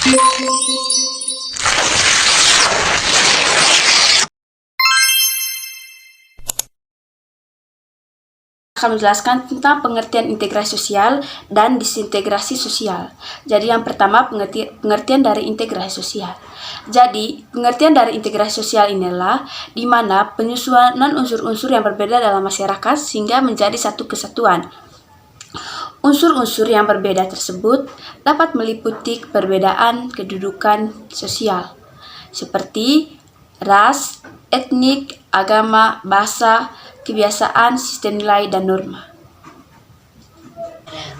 Akan menjelaskan tentang pengertian integrasi sosial dan disintegrasi sosial. Jadi yang pertama pengertian dari integrasi sosial. Jadi pengertian dari integrasi sosial inilah di mana penyusunan unsur-unsur yang berbeda dalam masyarakat sehingga menjadi satu kesatuan. Unsur-unsur yang berbeda tersebut dapat meliputi perbedaan kedudukan sosial seperti ras, etnik, agama, bahasa, kebiasaan, sistem nilai, dan norma.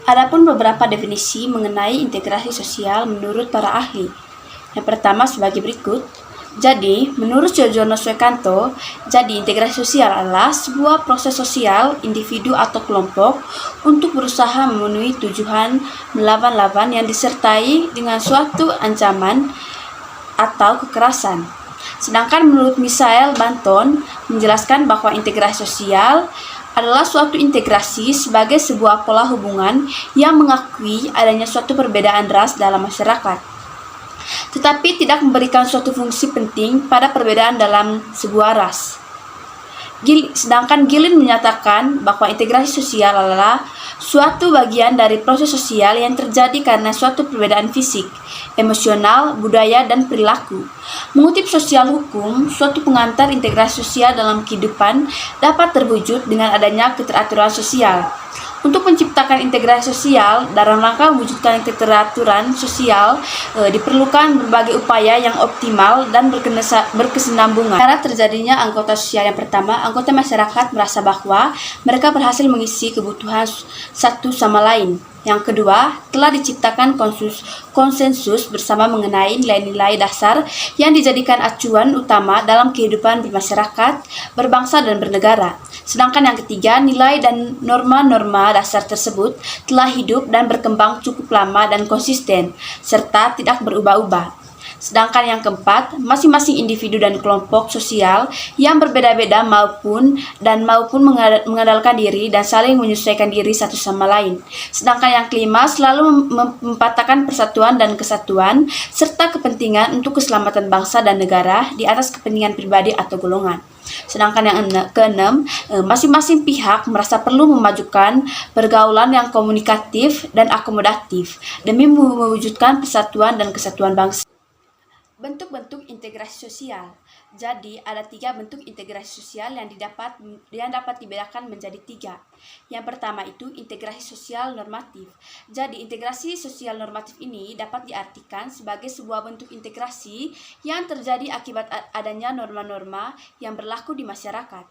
Adapun beberapa definisi mengenai integrasi sosial menurut para ahli. Yang pertama sebagai berikut. Jadi, menurut Jojono Suekanto, jadi integrasi sosial adalah sebuah proses sosial individu atau kelompok untuk berusaha memenuhi tujuan melawan yang disertai dengan suatu ancaman atau kekerasan. Sedangkan menurut Michael Banton menjelaskan bahwa integrasi sosial adalah suatu integrasi sebagai sebuah pola hubungan yang mengakui adanya suatu perbedaan ras dalam masyarakat, tetapi tidak memberikan suatu fungsi penting pada perbedaan dalam sebuah ras. Sedangkan Gillen menyatakan bahwa integrasi sosial adalah suatu bagian dari proses sosial yang terjadi karena suatu perbedaan fisik, emosional, budaya, dan perilaku. Mengutip sosial hukum, suatu pengantar integrasi sosial dalam kehidupan dapat terwujud dengan adanya keteraturan sosial. Untuk menciptakan integrasi sosial, dalam rangka mewujudkan keteraturan sosial, diperlukan berbagai upaya yang optimal dan berkesinambungan. Cara terjadinya anggota sosial yang pertama, anggota masyarakat merasa bahwa mereka berhasil mengisi kebutuhan satu sama lain. Yang kedua, telah diciptakan konsensus bersama mengenai nilai-nilai dasar yang dijadikan acuan utama dalam kehidupan bermasyarakat, berbangsa, dan bernegara. Sedangkan yang ketiga, nilai dan norma-norma dasar tersebut telah hidup dan berkembang cukup lama dan konsisten, serta tidak berubah-ubah. Sedangkan yang keempat, masing-masing individu dan kelompok sosial yang berbeda-beda maupun mengandalkan diri dan saling menyesuaikan diri satu sama lain. Sedangkan yang kelima, selalu mempatahkan persatuan dan kesatuan serta kepentingan untuk keselamatan bangsa dan negara di atas kepentingan pribadi atau golongan. Sedangkan yang keenam, masing-masing pihak merasa perlu memajukan pergaulan yang komunikatif dan akomodatif demi mewujudkan persatuan dan kesatuan bangsa. Bentuk-bentuk integrasi sosial. Jadi, ada 3 bentuk integrasi sosial yang dapat dibedakan menjadi 3. Yang pertama itu integrasi sosial normatif. Jadi, integrasi sosial normatif ini dapat diartikan sebagai sebuah bentuk integrasi yang terjadi akibat adanya norma-norma yang berlaku di masyarakat.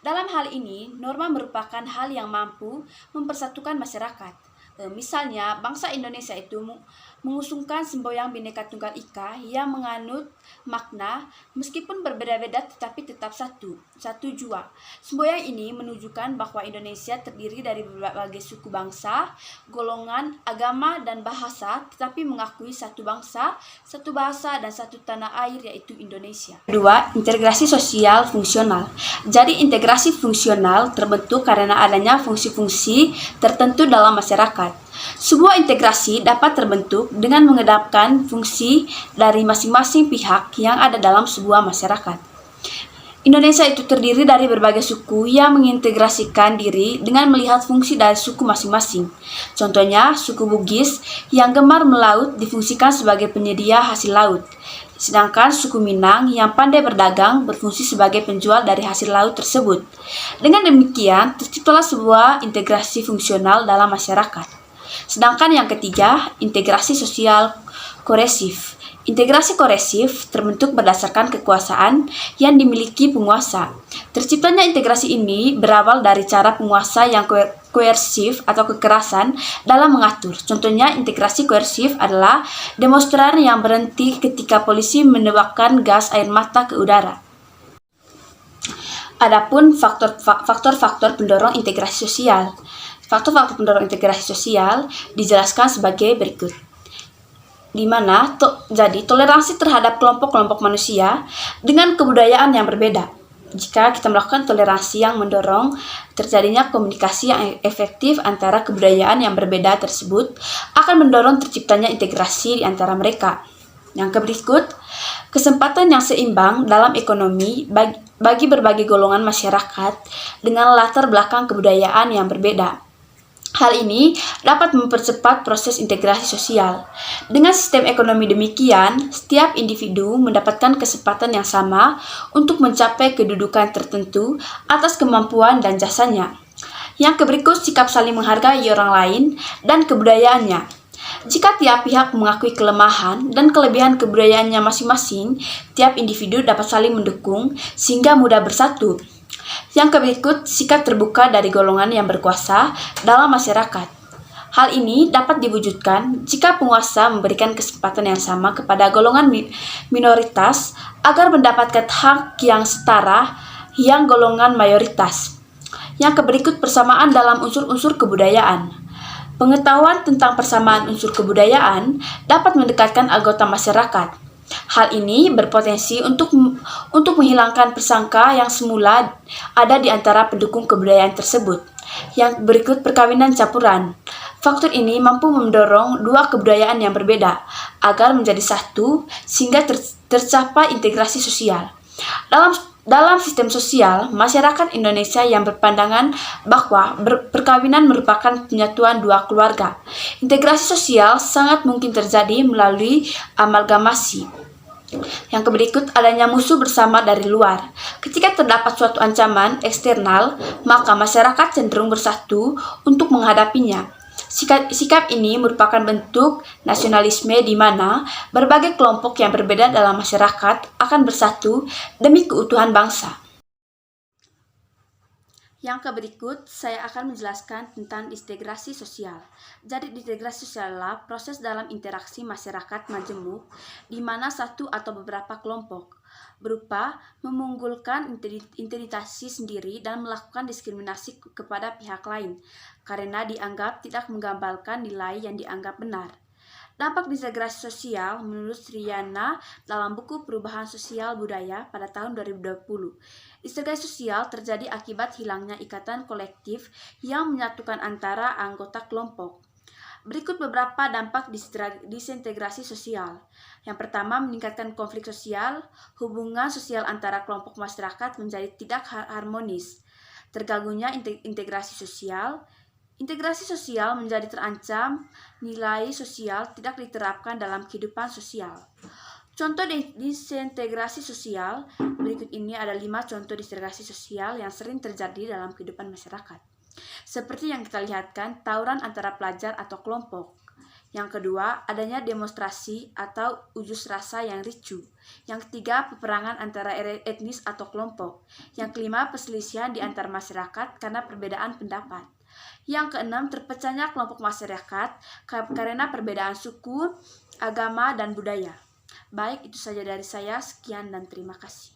Dalam hal ini, norma merupakan hal yang mampu mempersatukan masyarakat. Misalnya, bangsa Indonesia itu mengusungkan semboyan Bhinneka Tunggal Ika yang menganut makna meskipun berbeda-beda tetapi tetap satu jua. Semboyan ini menunjukkan bahwa Indonesia terdiri dari berbagai suku bangsa, golongan, agama, dan bahasa, tetapi mengakui satu bangsa, satu bahasa, dan satu tanah air yaitu Indonesia. Kedua, integrasi sosial fungsional. Jadi integrasi fungsional terbentuk karena adanya fungsi-fungsi tertentu dalam masyarakat. Sebuah integrasi dapat terbentuk dengan mengedepankan fungsi dari masing-masing pihak yang ada dalam sebuah masyarakat. Indonesia itu terdiri dari berbagai suku yang mengintegrasikan diri dengan melihat fungsi dari suku masing-masing. Contohnya, suku Bugis yang gemar melaut difungsikan sebagai penyedia hasil laut. Sedangkan suku Minang yang pandai berdagang berfungsi sebagai penjual dari hasil laut tersebut. Dengan demikian, terciptalah sebuah integrasi fungsional dalam masyarakat. Sedangkan yang ketiga, integrasi sosial koresif. Integrasi koresif terbentuk berdasarkan kekuasaan yang dimiliki penguasa. Terciptanya integrasi ini berawal dari cara penguasa yang koersif atau kekerasan dalam mengatur. Contohnya, integrasi koersif adalah demonstran yang berhenti ketika polisi menembakkan gas air mata ke udara. Adapun faktor-faktor pendorong integrasi sosial. Faktor-faktor pendorong integrasi sosial dijelaskan sebagai berikut. Di mana jadi toleransi terhadap kelompok-kelompok manusia dengan kebudayaan yang berbeda. Jika kita melakukan toleransi yang mendorong terjadinya komunikasi yang efektif antara kebudayaan yang berbeda tersebut, akan mendorong terciptanya integrasi di antara mereka. Yang berikut, kesempatan yang seimbang dalam ekonomi bagi berbagai golongan masyarakat dengan latar belakang kebudayaan yang berbeda. Hal ini dapat mempercepat proses integrasi sosial. Dengan sistem ekonomi demikian, setiap individu mendapatkan kesempatan yang sama untuk mencapai kedudukan tertentu atas kemampuan dan jasanya. Yang berikut, sikap saling menghargai orang lain dan kebudayaannya. Jika tiap pihak mengakui kelemahan dan kelebihan kebudayaannya masing-masing, tiap individu dapat saling mendukung sehingga mudah bersatu. Yang berikut, sikap terbuka dari golongan yang berkuasa dalam masyarakat. Hal ini dapat diwujudkan jika penguasa memberikan kesempatan yang sama kepada golongan minoritas agar mendapatkan hak yang setara yang golongan mayoritas. Yang berikut, persamaan dalam unsur-unsur kebudayaan. Pengetahuan tentang persamaan unsur kebudayaan dapat mendekatkan anggota masyarakat. Hal ini berpotensi untuk menghilangkan persangka yang semula ada di antara pendukung kebudayaan tersebut. Yang berikut, perkawinan campuran. Faktor ini mampu mendorong dua kebudayaan yang berbeda agar menjadi satu sehingga tercapai integrasi sosial. Dalam sistem sosial, masyarakat Indonesia yang berpandangan bahwa perkawinan merupakan penyatuan dua keluarga. Integrasi sosial sangat mungkin terjadi melalui amalgamasi. Yang berikut, adanya musuh bersama dari luar. Ketika terdapat suatu ancaman eksternal, maka masyarakat cenderung bersatu untuk menghadapinya. Sikap ini merupakan bentuk nasionalisme di mana berbagai kelompok yang berbeda dalam masyarakat akan bersatu demi keutuhan bangsa. Yang berikut, saya akan menjelaskan tentang integrasi sosial. Jadi, integrasi sosial adalah proses dalam interaksi masyarakat majemuk di mana satu atau beberapa kelompok berupa mengunggulkan identitas sendiri dan melakukan diskriminasi kepada pihak lain karena dianggap tidak menggambarkan nilai yang dianggap benar. Dampak integrasi sosial menurut Sriana dalam buku Perubahan Sosial Budaya pada tahun 2020. Integrasi sosial terjadi akibat hilangnya ikatan kolektif yang menyatukan antara anggota kelompok. Berikut beberapa dampak disintegrasi sosial. Yang pertama, meningkatkan konflik sosial. Hubungan sosial antara kelompok masyarakat menjadi tidak harmonis. Terganggunya integrasi sosial. Integrasi sosial menjadi terancam, nilai sosial tidak diterapkan dalam kehidupan sosial. Contoh disintegrasi sosial, berikut ini ada 5 contoh disintegrasi sosial yang sering terjadi dalam kehidupan masyarakat. Seperti yang kita lihatkan, tawuran antara pelajar atau kelompok. Yang kedua, adanya demonstrasi atau unjuk rasa yang ricuh. Yang ketiga, peperangan antara etnis atau kelompok. Yang kelima, perselisihan di antar masyarakat karena perbedaan pendapat. Yang keenam, terpecahnya kelompok masyarakat karena perbedaan suku, agama, dan budaya. Baik, itu saja dari saya. Sekian dan terima kasih.